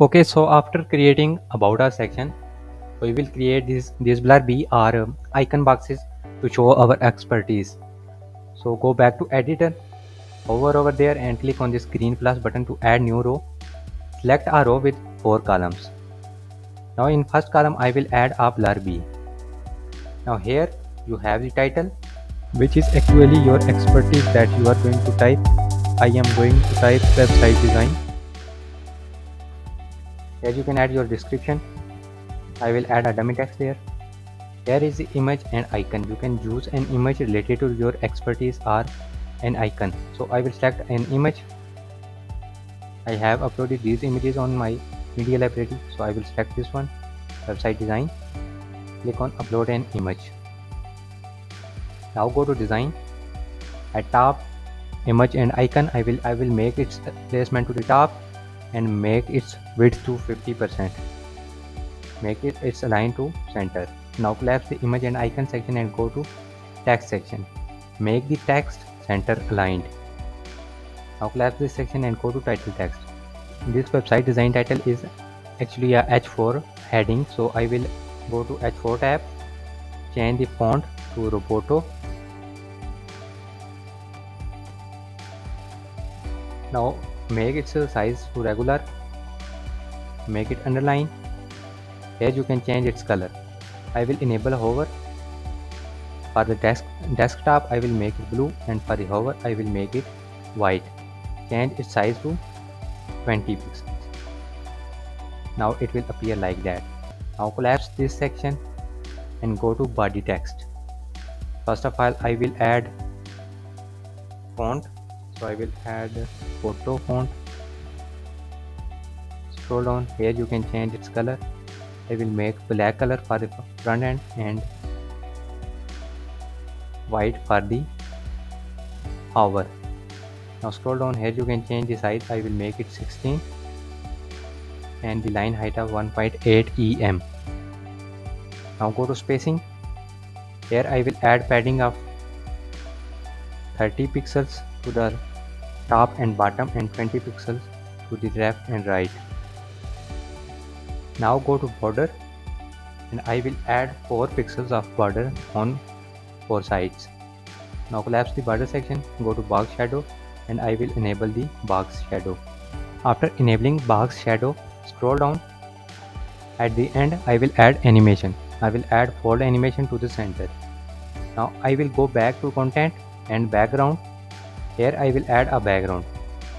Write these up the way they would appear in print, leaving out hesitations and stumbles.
Okay, so after creating about us section, we will create these blurb or icon boxes to show our expertise. So go back to editor, hover over there and click on this green plus button to add new row. Select a row with 4 columns. Now in first column I will add a blurb. Now here you have the title, which is actually your expertise that you are going to type. I am going to type website design. Here you can add your description. I will add a dummy text there. Here is the image and icon. You can use an image related to your expertise or an icon. So I will select an image. I have uploaded these images on my media library. So I will select this one, website design. Click on upload an image. Now go to design. At top, image and icon. I will make its placement to the top and make its width to 50%. Make it's aligned to center. Now collapse the image and icon section and go to text section. Make the text center aligned. Now collapse this section and go to title text. This website design title is actually a H4 heading, so I will go to H4 tab, change the font to Roboto. Now make its size to regular, make it underline. Here you can change its color. I will enable hover. For the desktop I will make it blue, and for the hover I will make it white. Change its size to 20 pixels. Now it will appear like that. Now collapse this section and go to body text. First of all I will add font. So I will add photo font. Scroll down. Here you can change its color. I will make black color for the front end and white for the hover. Now scroll down. Here you can change the size. I will make it 16 and the line height of 1.8 em. Now go to spacing. Here I will add padding of 30 pixels to the top and bottom and 20 pixels to the left and right. Now go to border and I will add 4 pixels of border on 4 sides. Now collapse the border section, go to box shadow and I will enable the box shadow. After enabling box shadow, scroll down. At the end I will add animation. I will add fold animation to the center. Now I will go back to content and background. Here I will add a background.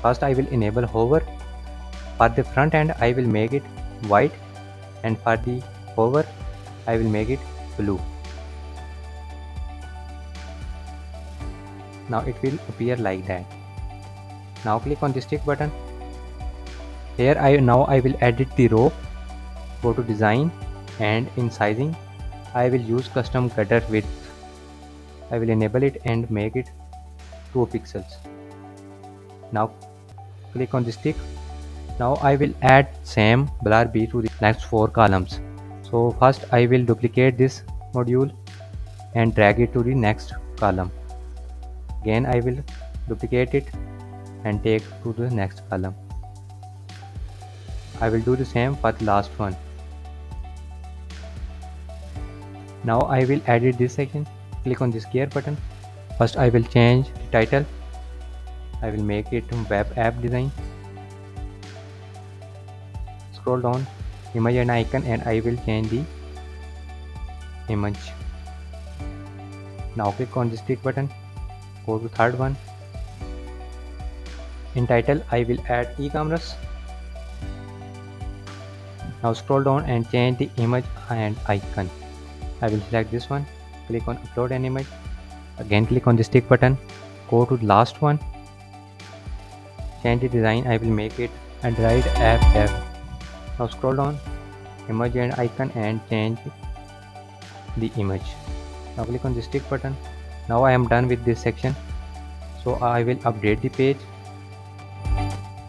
First I will enable hover. For the front end I will make it white, and for the hover I will make it blue. Now it will appear like that. Now click on the stick button. Here I will edit the row. Go to design and in sizing I will use custom gutter width. I will enable it and make it 2 pixels. Now click on the stick. Now I will add same blurb to the next 4 columns. So first I will duplicate this module and drag it to the next column. Again I will duplicate it and take to the next column. I will do the same for the last one. Now I will edit this section. Click on this gear button. First I will change the title. I will make it web app design. Scroll down, image and icon, and I will change the image. Now click on the stick button. Go to third one. In title I will add e-commerce. Now scroll down and change the image and icon. I will select this one. Click on upload an image. Again click on the stick button. Go to the last one. Change the design. I will make it Android app. Now scroll down, image and icon, and change the image. Now click on the stick button. Now I am done with this section. So I will update the page.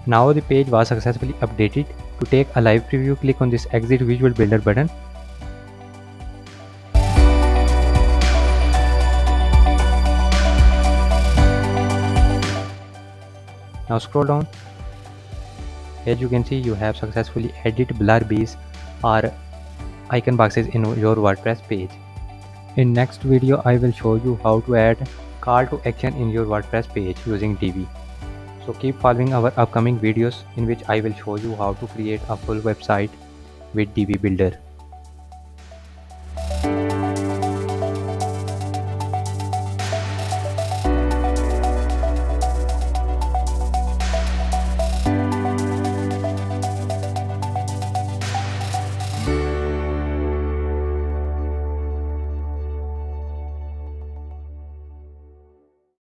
Now the page was successfully updated. To take a live preview, click on this exit visual builder button. Now scroll down. As you can see, you have successfully added blur bees or icon boxes in your WordPress page. In next video, I will show you how to add call to action in your WordPress page using Divi. So keep following our upcoming videos in which I will show you how to create a full website with Divi Builder.